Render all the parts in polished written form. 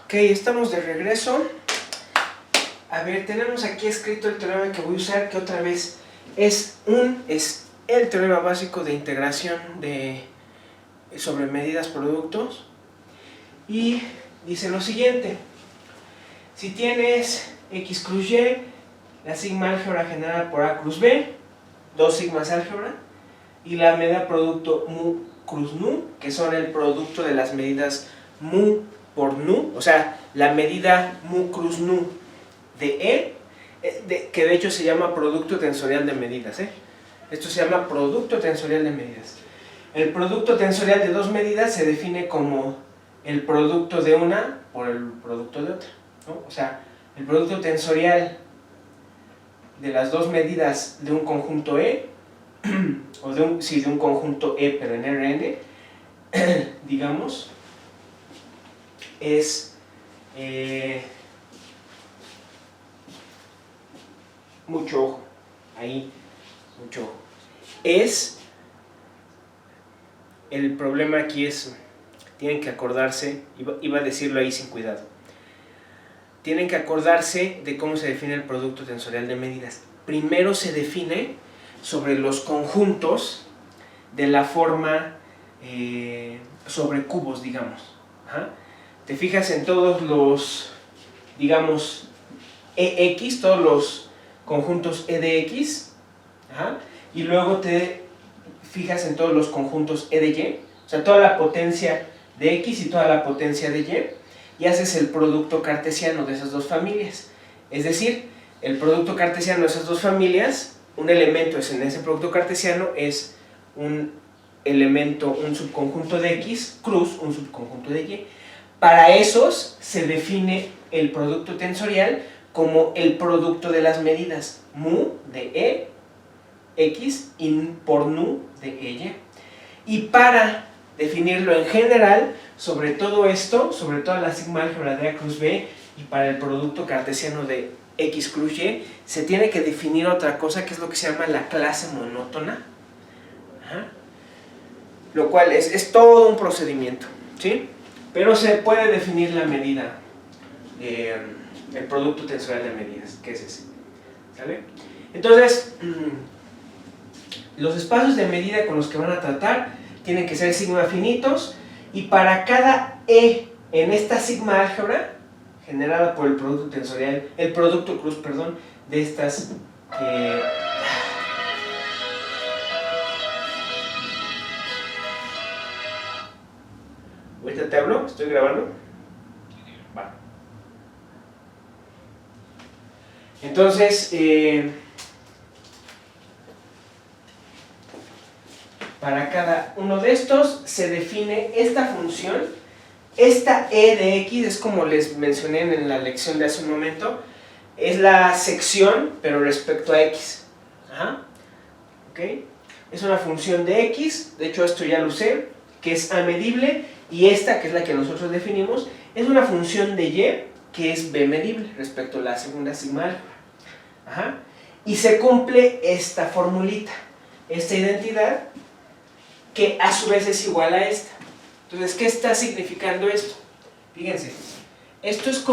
Ok, estamos de regreso. A ver, tenemos aquí escrito el teorema que voy a usar, que otra vez es el teorema básico de integración sobre medidas productos. Y dice lo siguiente: si tienes X cruz Y, la sigma álgebra generada por A cruz B, dos sigmas álgebra, y la medida producto mu cruz nu, que son el producto de las medidas mu por nu, o sea, la medida mu cruz nu de E, que de hecho se llama producto tensorial de medidas. Esto se llama producto tensorial de medidas. El producto tensorial de dos medidas se define como el producto de una por el producto de otra, ¿no? O sea, el producto tensorial de las dos medidas de un conjunto E, o de un conjunto E pero en Rn, digamos, es mucho ojo, ahí, mucho ojo. El problema aquí es, tienen que acordarse, iba a decirlo ahí sin cuidado, tienen que acordarse de cómo se define el producto tensorial de medidas. Primero se define sobre los conjuntos de la forma sobre cubos, digamos. Ajá. Te fijas en todos los, digamos, EX, todos los conjuntos E de X, ajá, y luego te fijas en todos los conjuntos E de Y, o sea, toda la potencia de X y toda la potencia de Y, y haces el producto cartesiano de esas dos familias. Es decir, el producto cartesiano de esas dos familias, un elemento en ese producto cartesiano es un elemento, un subconjunto de X, cruz un subconjunto de Y. Para esos se define el producto tensorial como el producto de las medidas mu de E, X, y por nu de EY. Y para definirlo en general, sobre todo esto, sobre toda la sigma álgebra de A cruz B, y para el producto cartesiano de X cruz Y, se tiene que definir otra cosa, que es lo que se llama la clase monótona. Ajá. Lo cual es todo un procedimiento, ¿sí? Pero se puede definir la medida, el producto tensorial de medidas, que es ese, ¿sale? Entonces, los espacios de medida con los que van a tratar tienen que ser sigma finitos, y para cada E en esta sigma álgebra generada por el producto tensorial, el producto cruz, perdón, de estas ahorita te hablo, estoy grabando. Va. Entonces, para cada uno de estos se define esta función. Esta E de X es, como les mencioné en la lección de hace un momento, es la sección, pero respecto a X. Ajá. ¿Okay? Es una función de X, de hecho esto ya lo usé, que es A medible, y esta, que es la que nosotros definimos, es una función de Y, que es B medible, respecto a la segunda sigma álgebra. Ajá. Y se cumple esta formulita, esta identidad, que a su vez es igual a esta. Entonces, ¿qué está significando esto? Fíjense, esto es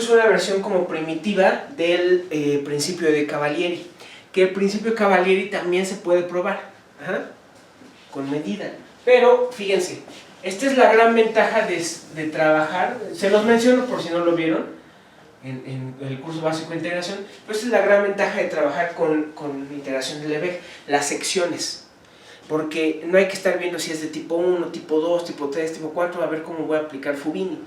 una versión como primitiva del principio de Cavalieri, que el principio de Cavalieri también se puede probar, ajá, con medida. Pero, fíjense, esta es la gran ventaja de trabajar, se los menciono por si no lo vieron en el curso básico de integración, pero esta es la gran ventaja de trabajar con integración de Lebesgue, las secciones. Porque no hay que estar viendo si es de tipo 1, tipo 2, tipo 3, tipo 4, a ver cómo voy a aplicar Fubini,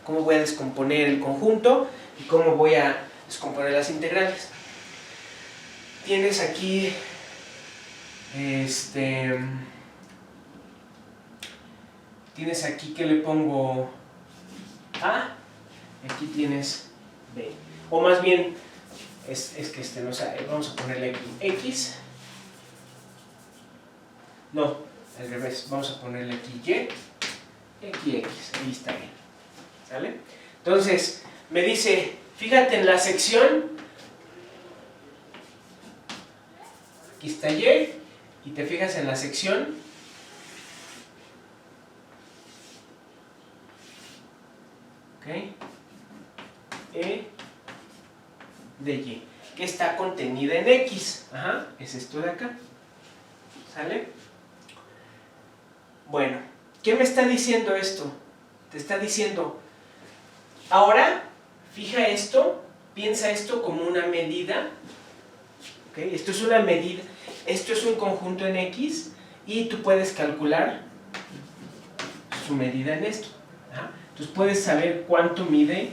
cómo voy a descomponer el conjunto y cómo voy a descomponer las integrales. Tienes aquí, tienes aquí que le pongo A, aquí tienes B, o más bien, es que no sé, vamos a ponerle aquí X. No, al revés, vamos a ponerle aquí Y, aquí X, ahí está bien, ¿sale? Entonces, me dice, fíjate en la sección, aquí está Y, y te fijas en la sección, contenida en X. Ajá, es esto de acá. ¿Sale? Bueno, ¿qué me está diciendo esto? Te está diciendo, ahora, fija esto, piensa esto como una medida. ¿Okay? Esto es una medida, esto es un conjunto en X y tú puedes calcular su medida en esto. ¿Ah? Entonces puedes saber cuánto mide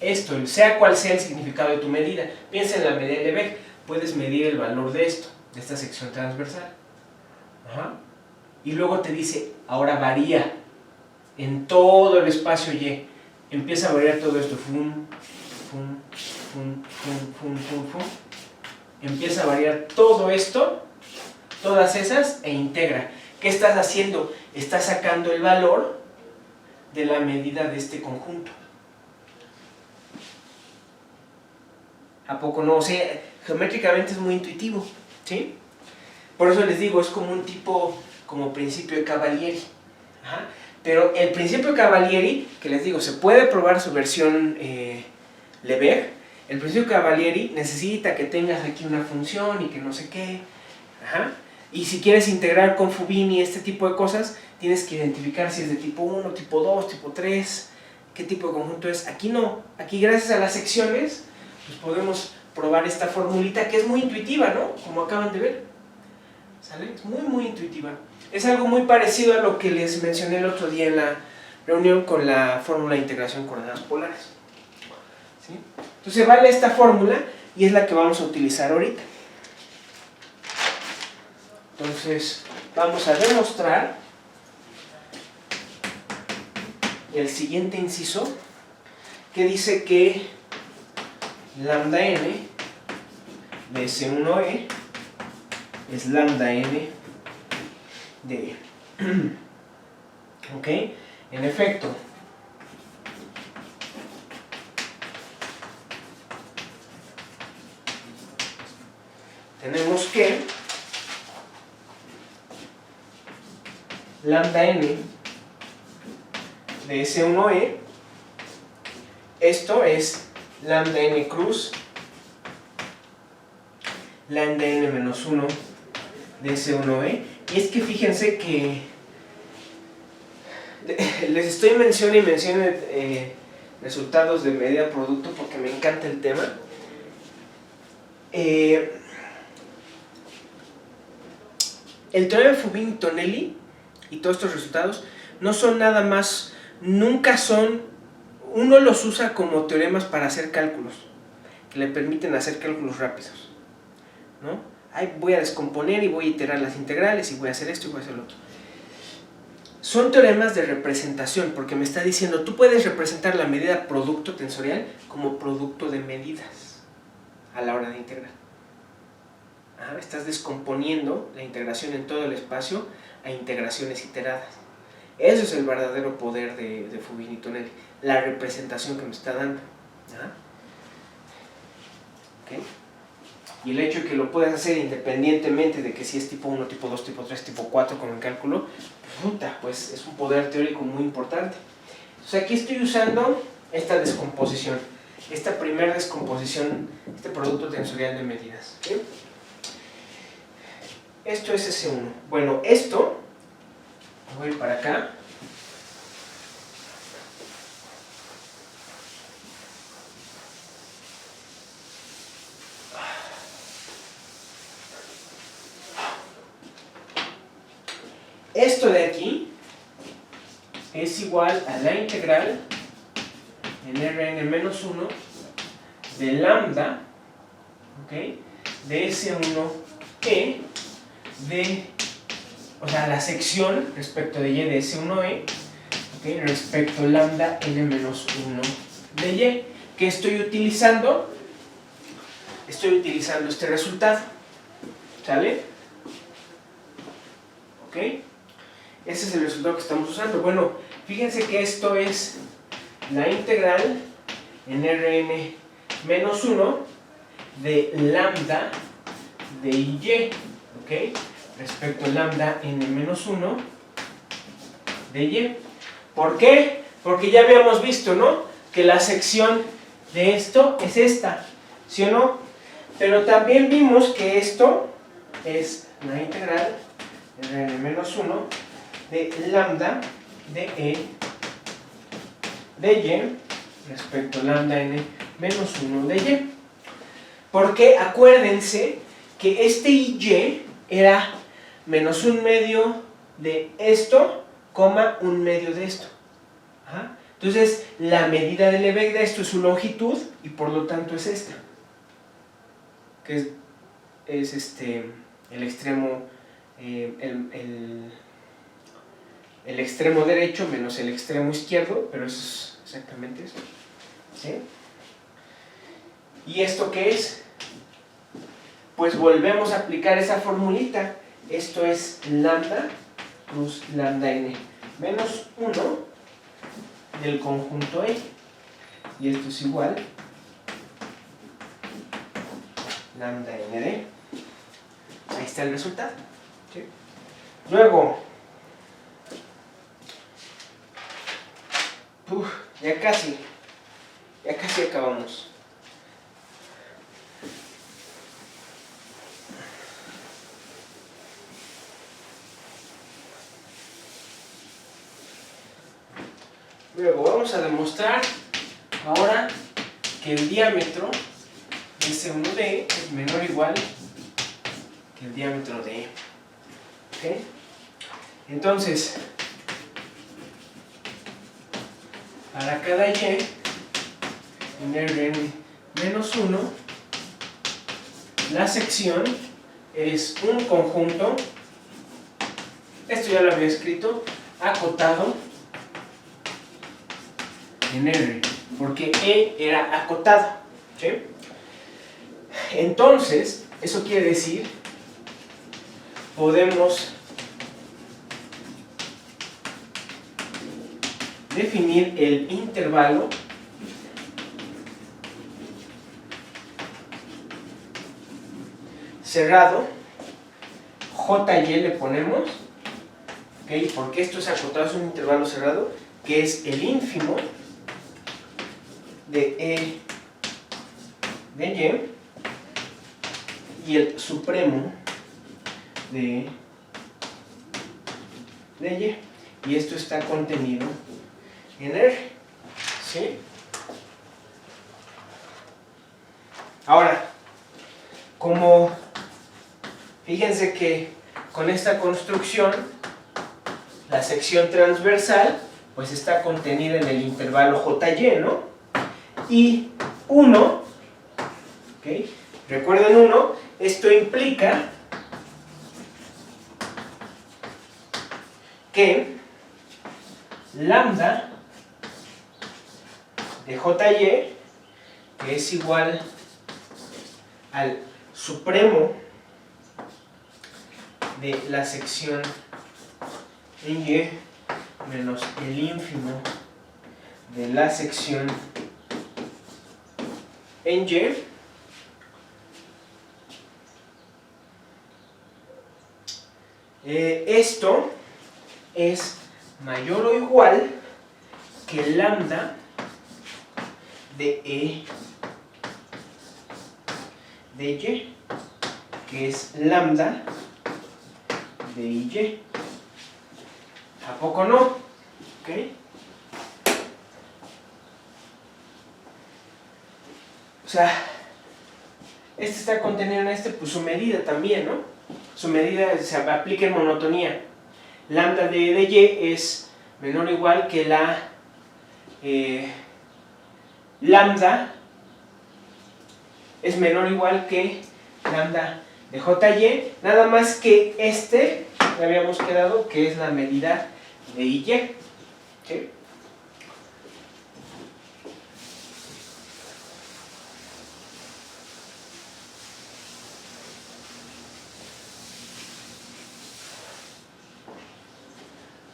esto, sea cual sea el significado de tu medida. Piensa en la medida de Lebesgue, puedes medir el valor de esto, de esta sección transversal. Ajá. Y luego te dice, ahora varía en todo el espacio Y. Empieza a variar todo esto. Fum, fum, fum, fum, fum, fum, fum. Empieza a variar todo esto, todas esas, e integra. ¿Qué estás haciendo? Estás sacando el valor de la medida de este conjunto. ¿A poco no? O sea, geométricamente es muy intuitivo, ¿sí? Por eso les digo, es como un tipo, como principio de Cavalieri. Ajá. Pero el principio de Cavalieri, que les digo, se puede probar su versión Lebesgue. El principio de Cavalieri necesita que tengas aquí una función y que no sé qué. Ajá. Y si quieres integrar con Fubini este tipo de cosas, tienes que identificar si es de tipo 1, tipo 2, tipo 3, qué tipo de conjunto es. Aquí no, aquí gracias a las secciones, pues podemos probar esta formulita que es muy intuitiva, ¿no? Como acaban de ver. ¿Sale? Es muy, muy intuitiva. Es algo muy parecido a lo que les mencioné el otro día en la reunión con la fórmula de integración de coordenadas polares. ¿Sí? Entonces vale esta fórmula y es la que vamos a utilizar ahorita. Entonces vamos a demostrar el siguiente inciso que dice que lambda n de S1e es lambda n de E. ¿Ok? En efecto, tenemos que lambda n de S1e, esto es lambda n cruz lambda n menos 1 de S1e. Y es que fíjense que les estoy mencionando resultados de medida producto porque me encanta el tema. El teorema de Fubini-Tonelli y todos estos resultados no son nada más, nunca son, uno los usa como teoremas para hacer cálculos, que le permiten hacer cálculos rápidos, ¿no? Ahí voy a descomponer y voy a iterar las integrales y voy a hacer esto y voy a hacer lo otro. Son teoremas de representación porque me está diciendo, tú puedes representar la medida producto tensorial como producto de medidas a la hora de integrar. Estás descomponiendo la integración en todo el espacio a integraciones iteradas. Eso es el verdadero poder de Fubini-Tonelli, la representación que me está dando. ¿Okay? Y el hecho de que lo puedas hacer independientemente de que si es tipo 1, tipo 2, tipo 3, tipo 4 con el cálculo, pues es un poder teórico muy importante. Entonces aquí estoy usando esta descomposición, esta primera descomposición, este producto tensorial de medidas. ¿Sí? Esto es S1. Bueno, esto, voy a ir para acá. Esto de aquí es igual a la integral en Rn-1 de lambda, ¿okay?, de S1e de, o sea, la sección respecto de y de S1e, ¿okay?, respecto a lambda n-1 de y. ¿Qué estoy utilizando? Estoy utilizando este resultado, ¿sale? ¿Ok? Ese es el resultado que estamos usando. Bueno, fíjense que esto es la integral en Rn-1 de lambda de y, ¿ok?, respecto a lambda n-1 de y. ¿Por qué? Porque ya habíamos visto, ¿no?, que la sección de esto es esta, ¿sí o no? Pero también vimos que esto es la integral Rn-1 de lambda de E de Y respecto a lambda n-1 de Y. Porque acuérdense que este y era menos un medio de esto, coma un medio de esto. Ajá. Entonces, la medida de Lebesgue de esto es su longitud y por lo tanto es esta. Que es el extremo el extremo derecho menos el extremo izquierdo, pero eso es exactamente eso. ¿Sí? ¿Y esto qué es? Pues volvemos a aplicar esa formulita. Esto es lambda plus lambda n menos 1 del conjunto E. Y esto es igual lambda n de. Ahí está el resultado. ¿Sí? Luego, ya casi acabamos. Luego vamos a demostrar ahora que el diámetro de S1D es menor o igual que el diámetro de E. ¿Okay? Entonces, para cada Y en Rn-1, la sección es un conjunto, esto ya lo había escrito, acotado en R, porque E era acotado. ¿Sí? Entonces, eso quiere decir, podemos definir el intervalo cerrado, JY le ponemos, ¿okay? Porque esto es acotado, es un intervalo cerrado, que es el ínfimo de E de Y el supremo de Y. Y esto está contenido en R. ¿Sí? Ahora, como fíjense que con esta construcción la sección transversal pues está contenida en el intervalo JY, ¿no? Y 1, ¿okay? Recuerden 1, esto implica que lambda de JY, que es igual al supremo de la sección en Y menos el ínfimo de la sección en Y, esto es mayor o igual que lambda de E de Y, que es lambda de Y. ¿A poco no? ¿Ok? O sea, este está contenido en este, pues su medida también, ¿no? Su medida se aplica en monotonía. Lambda de Y es menor o igual que la lambda es menor o igual que lambda de JY, nada más que este, ya habíamos quedado, que es la medida de IY. ¿Sí?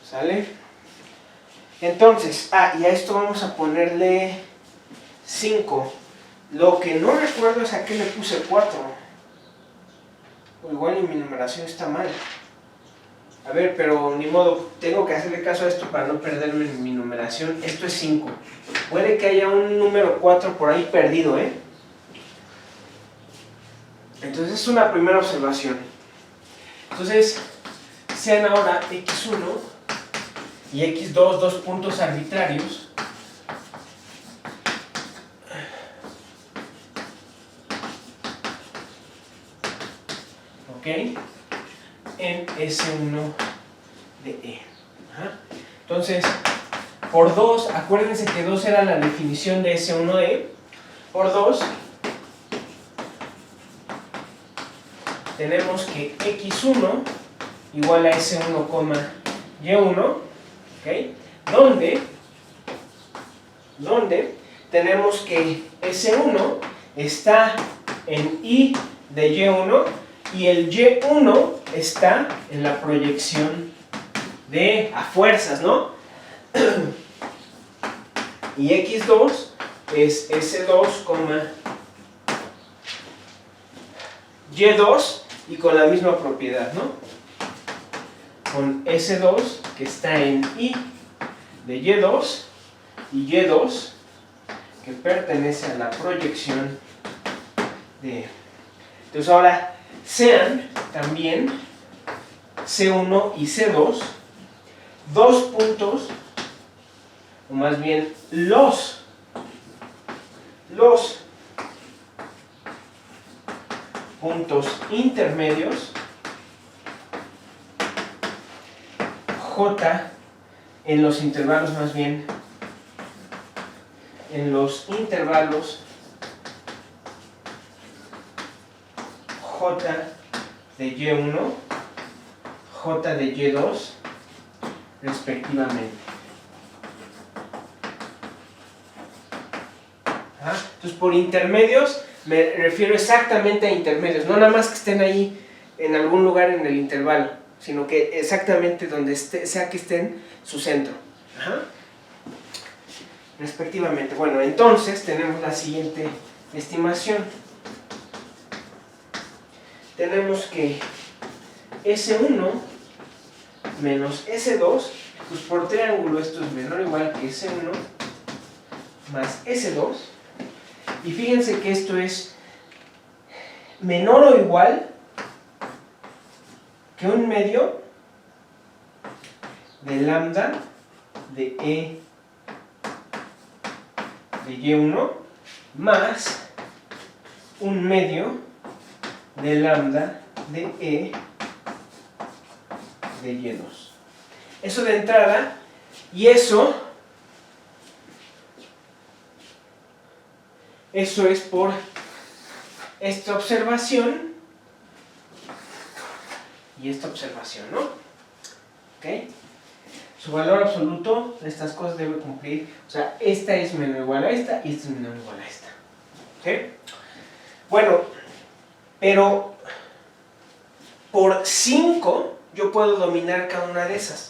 ¿Sale? Entonces, y a esto vamos a ponerle 5. Lo que no recuerdo es a qué le puse 4. O igual y mi numeración está mal. A ver, pero ni modo, tengo que hacerle caso a esto para no perderme mi numeración. Esto es 5. Puede que haya un número 4 por ahí perdido, ¿eh? Entonces es una primera observación. Entonces sean ahora x1 y x2 dos puntos arbitrarios. ¿Ok? En S1 de E. Ajá. Entonces, por 2, acuérdense que 2 era la definición de S1 de E. Por 2, tenemos que x1 igual a S1, Y1, ¿ok? Donde tenemos que S1 está en I de Y1 y el Y1 está en la proyección de a fuerzas, ¿no? Y x2 es S2, Y2 y con la misma propiedad, ¿no? Con S2 que está en I de Y2 y Y2 que pertenece a la proyección de... Entonces ahora sean también C1 y C2 dos puntos, o más bien los puntos intermedios J en los intervalos, más bien en los intervalos J de Y1, J de Y2 respectivamente. Entonces por intermedios me refiero exactamente a intermedios, no nada más que estén ahí en algún lugar en el intervalo, sino que exactamente donde sea que estén su centro. Ajá. Respectivamente. Bueno, entonces tenemos la siguiente estimación. Tenemos que S1 menos S2, pues por triángulo esto es menor o igual que S1 más S2. Y fíjense que esto es menor o igual que un medio de lambda de E de Y1 más un medio de lambda de E de Y2. Eso de entrada, y eso es por esta observación y esta observación, ¿no? ¿Ok? Su valor absoluto de estas cosas debe cumplir, o sea, esta es menor o igual a esta y esta es menor o igual a esta. ¿Ok? Bueno, pero por 5 yo puedo dominar cada una de esas.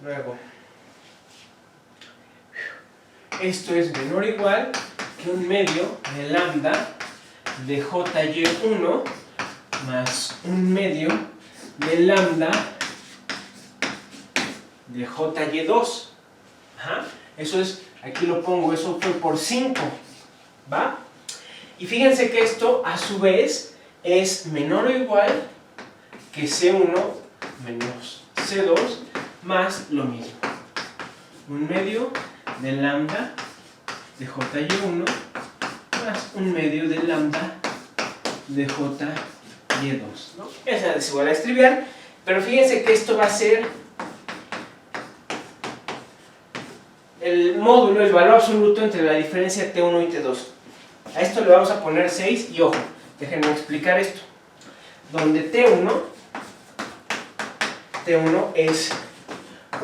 Luego, esto es menor o igual que un medio de lambda de JY1 más un medio de lambda de JY2. Ajá. Eso es, aquí lo pongo, eso fue por 5. ¿Va? Y fíjense que esto a su vez es menor o igual que C1 menos C2 más lo mismo. Un medio de lambda de JY1 más un medio de lambda de JY2, ¿no? Esa desigualdad es trivial, pero fíjense que esto va a ser el módulo, el valor absoluto entre la diferencia T1 y T2. A esto le vamos a poner 6 y ojo, déjenme explicar esto. Donde T1 es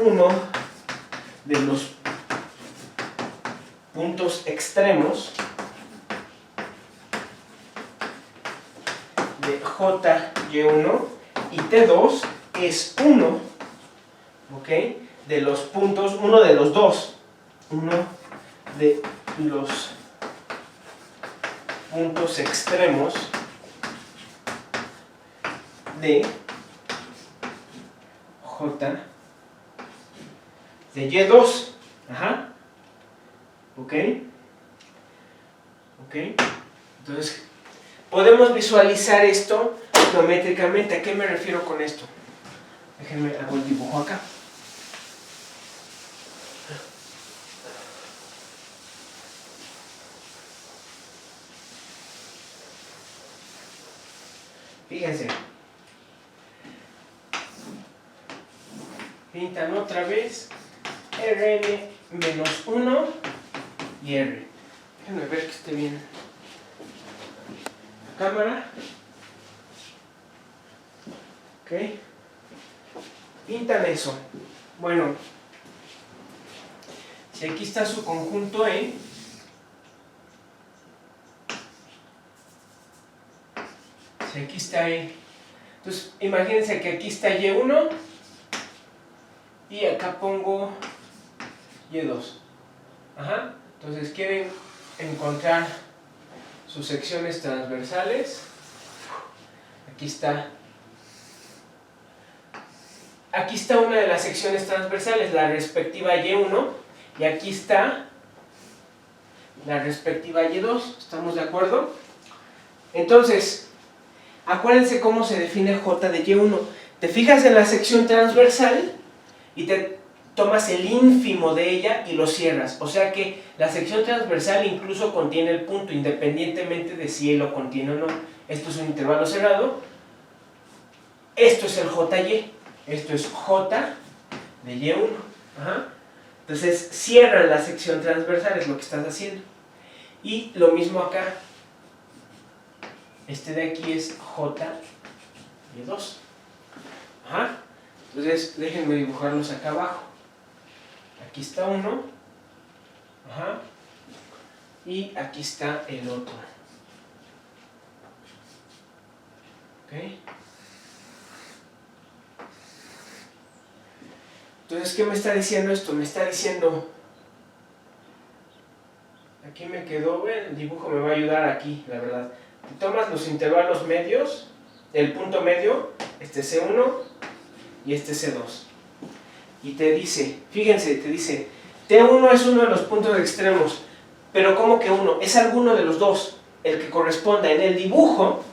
uno de los puntos extremos de JY1 y T2 es uno, ¿ok? De los puntos, uno de los dos puntos extremos de J de Y2. Ajá. ¿Ok? ¿Ok? Entonces, podemos visualizar esto geométricamente. ¿A qué me refiero con esto? Déjenme hago el dibujo acá. Fíjense. Pintan otra vez Rn menos 1 y R. Déjenme ver que esté bien la cámara. Ok. Pintan eso. Bueno, si aquí está su conjunto E, si aquí está E, entonces imagínense que aquí está Y1 y acá pongo Y2. Ajá. Entonces quieren encontrar sus secciones transversales. Aquí está. Aquí está una de las secciones transversales, la respectiva Y1, y aquí está la respectiva Y2. ¿Estamos de acuerdo? Entonces, acuérdense cómo se define J de Y1. Te fijas en la sección transversal y te tomas el ínfimo de ella y lo cierras. O sea que la sección transversal incluso contiene el punto, independientemente de si él lo contiene o no. Esto es un intervalo cerrado. Esto es el JY. Esto es J de Y1. Ajá. Entonces cierran la sección transversal, es lo que estás haciendo. Y lo mismo acá. Este de aquí es J de 2. Ajá. Entonces déjenme dibujarlos acá abajo. Aquí está uno. Ajá. Y aquí está el otro. ¿Ok? Entonces, ¿qué me está diciendo esto? Me está diciendo... Aquí me quedó, bueno, el dibujo me va a ayudar aquí, la verdad. Tomas los intervalos medios, el punto medio, este C1 y este C2. Y te dice, fíjense, te dice, T1 es uno de los puntos extremos, pero ¿cómo que uno? Es alguno de los dos, el que corresponda. En el dibujo,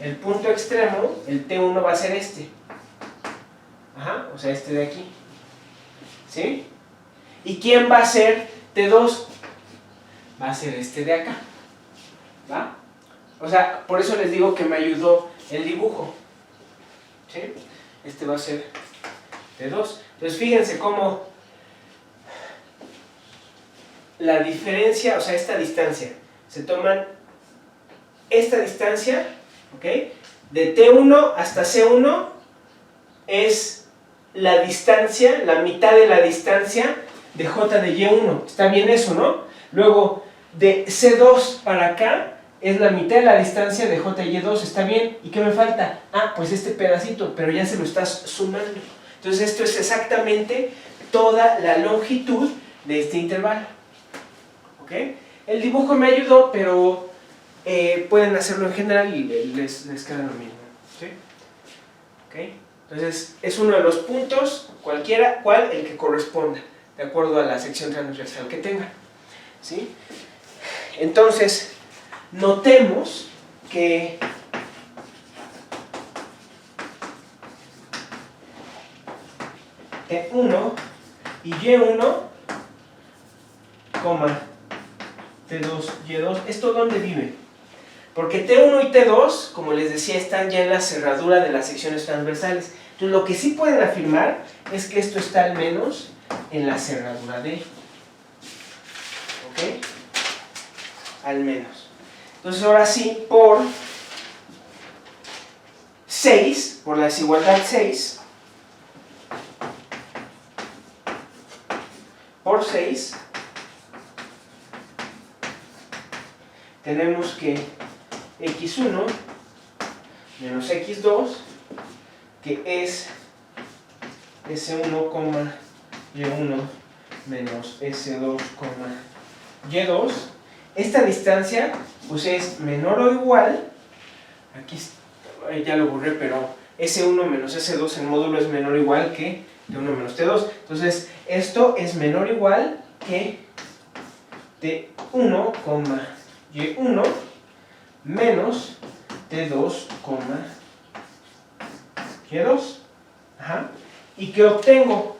el punto extremo, el T1 va a ser este. Ajá, o sea, este de aquí. ¿Sí? ¿Y quién va a ser T2? Va a ser este de acá. ¿Va? O sea, por eso les digo que me ayudó el dibujo. ¿Sí? Este va a ser T2. Entonces fíjense cómo la diferencia, o sea, esta distancia, se toman esta distancia, ¿ok? De T1 hasta C1 es la distancia, la mitad de la distancia de J de Y1. ¿Está bien eso, no? Luego, de C2 para acá es la mitad de la distancia de J de Y2. ¿Está bien? ¿Y qué me falta? Ah, pues este pedacito, pero ya se lo estás sumando. Entonces esto es exactamente toda la longitud de este intervalo. ¿Ok? El dibujo me ayudó, pero pueden hacerlo en general y les queda lo mismo. ¿Sí? ¿Ok? Entonces es uno de los puntos, cualquiera, cual el que corresponda, de acuerdo a la sección transversal que tenga. ¿Sí? Entonces, notemos que T1 y Y1, T2, Y2, ¿esto dónde vive? Porque T1 y T2, como les decía, están ya en la cerradura de las secciones transversales. Entonces, lo que sí pueden afirmar es que esto está al menos en la cerradura D. ¿Ok? Al menos. Entonces, ahora sí, por 6, por la desigualdad 6, por 6, tenemos que x1 menos x2, que es S1, Y1 menos S2, Y2. Esta distancia pues es menor o igual, aquí ya lo borré, pero S1 menos S2 en módulo es menor o igual que T1 menos T2. Entonces, esto es menor o igual que T1, Y1 menos T2, Y2. Ajá. ¿Y qué obtengo?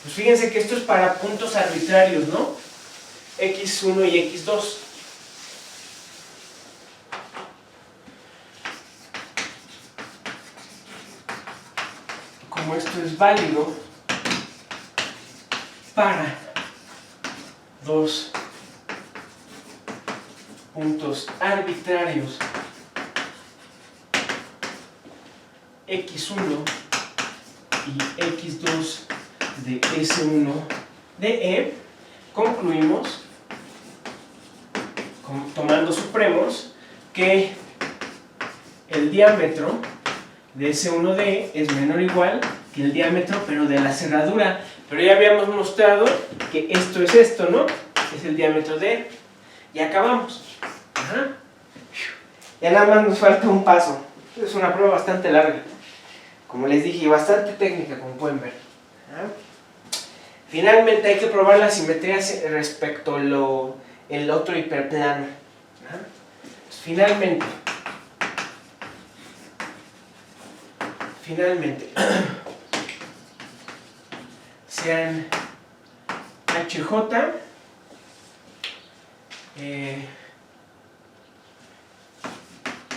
Pues fíjense que esto es para puntos arbitrarios, ¿no? X1 y X2. Como esto es válido para dos puntos arbitrarios X1 y X2 de S1 de E, concluimos, tomando supremos, que el diámetro de S1 de E es menor o igual que el diámetro, pero de la cerradura. Pero ya habíamos mostrado que esto es esto, ¿no? Es el diámetro de E. Y acabamos. Ajá. Ya nada más nos falta un paso. Es una prueba bastante larga. Como les dije, bastante técnica, como pueden ver. Ajá. Finalmente hay que probar la simetría respecto al otro hiperplano. Ajá. Pues finalmente, sean HJ,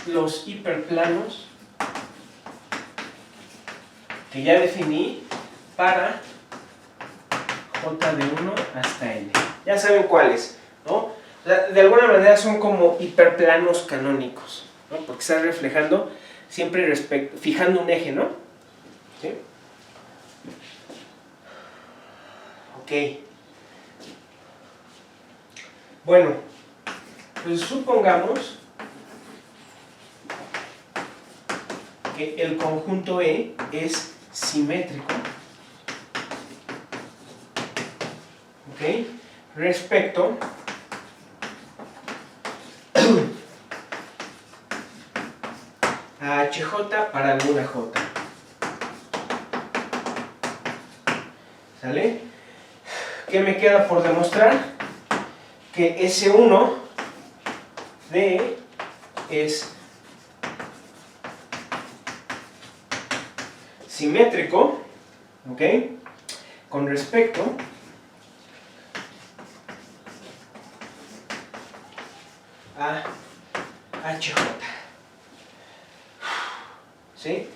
los hiperplanos que ya definí para J de 1 hasta N. Ya saben cuáles, ¿no? De alguna manera son como hiperplanos canónicos, ¿no? Porque están reflejando siempre fijando un eje, ¿no? ¿Sí? Ok. Bueno, pues supongamos que el conjunto E es simétrico, ¿ok? Respecto a HJ para alguna J. ¿Sale? ¿Qué me queda por demostrar? Que S1 de E es simétrico, ¿ok? Con respecto a HJ. ¿Sí?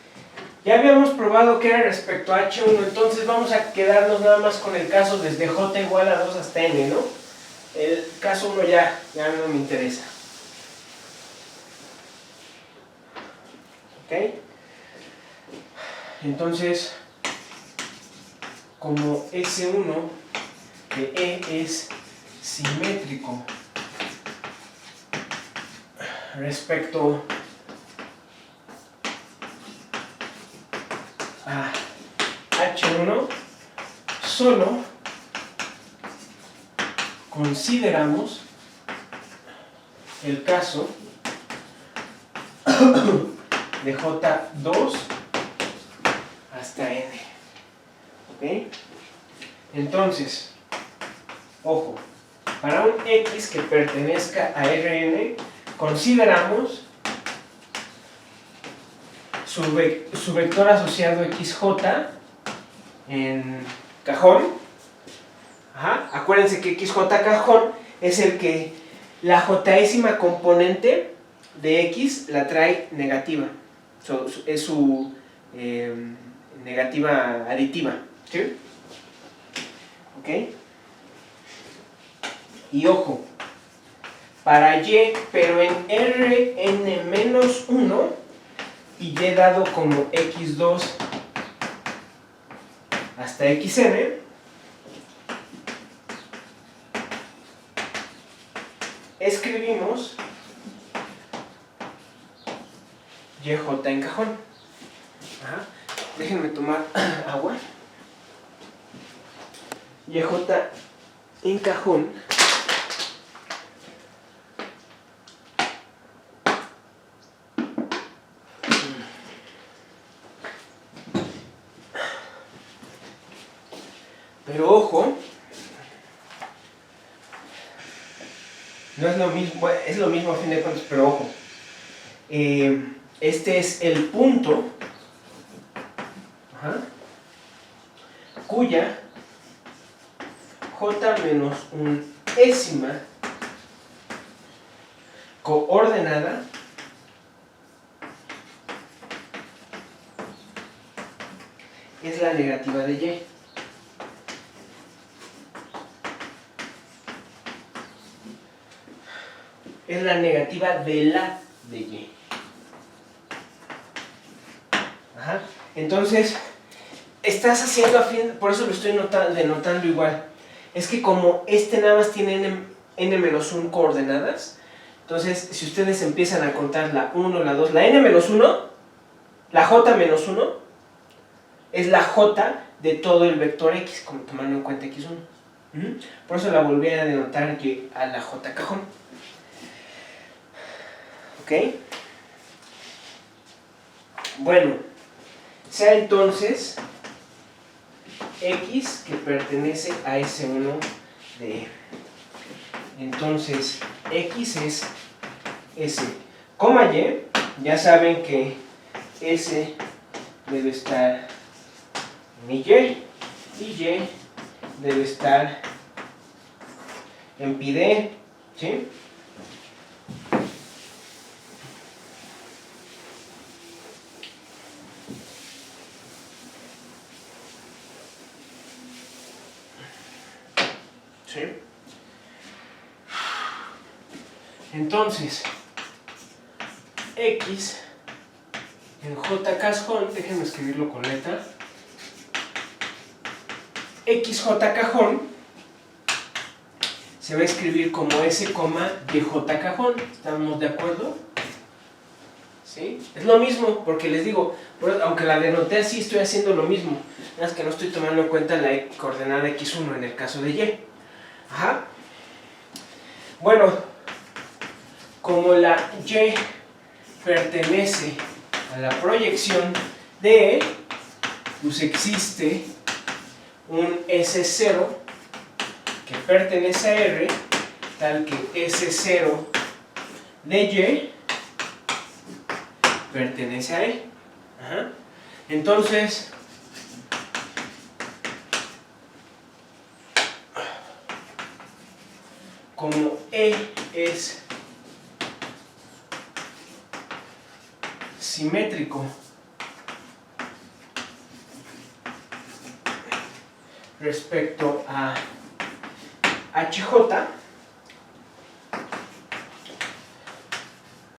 Ya habíamos probado que era respecto a H1, entonces vamos a quedarnos nada más con el caso desde J igual a 2 hasta N, ¿no? El caso 1 ya no me interesa. ¿Ok? Entonces, como S1 de E es simétrico respecto a H1, solo consideramos el caso de J2 hasta N. ¿Ok? Entonces, ojo, para un X que pertenezca a Rn, consideramos su vector asociado XJ en cajón. Ajá. Acuérdense que XJ cajón es el que la jésima componente de X la trae negativa. Es su negativa aditiva. ¿Sí? ¿Ok? Y ojo, para Y, pero en Rn-1 y Y dado como X2 hasta Xn, escribimos YJ en cajón. Ajá. Déjenme tomar agua. YJ en cajón Pero ojo, no es lo mismo, bueno, es lo mismo a fin de cuentas, pero ojo. Este es el punto, cuya j menos un ésima coordenada es la negativa de y. Es la negativa de la de y. Entonces, estás haciendo por eso lo estoy denotando igual. Es que como este nada más tiene n-1 coordenadas, entonces si ustedes empiezan a contar la 1, la 2, la n-1, la j-1, es la j de todo el vector x, como tomando en cuenta x1. Por eso la volví a denotar a la j cajón. ¿Ok? Bueno, sea entonces x que pertenece a S1 de E. Entonces, x es S, y, ya saben que S debe estar en y debe estar en pi d, ¿sí? ¿Sí? Entonces, x en j cajón, déjenme escribirlo con letra, xj cajón se va a escribir como s, yj cajón. ¿Estamos de acuerdo? ¿Sí? Es lo mismo, porque les digo, aunque la denoté así, estoy haciendo lo mismo. Nada más que no estoy tomando en cuenta la coordenada x1 en el caso de y. Bueno, como la y pertenece a la proyección de E, pues existe un S0 que pertenece a R, tal que S0 de Y pertenece a E. Entonces, como E es simétrico respecto a HJ,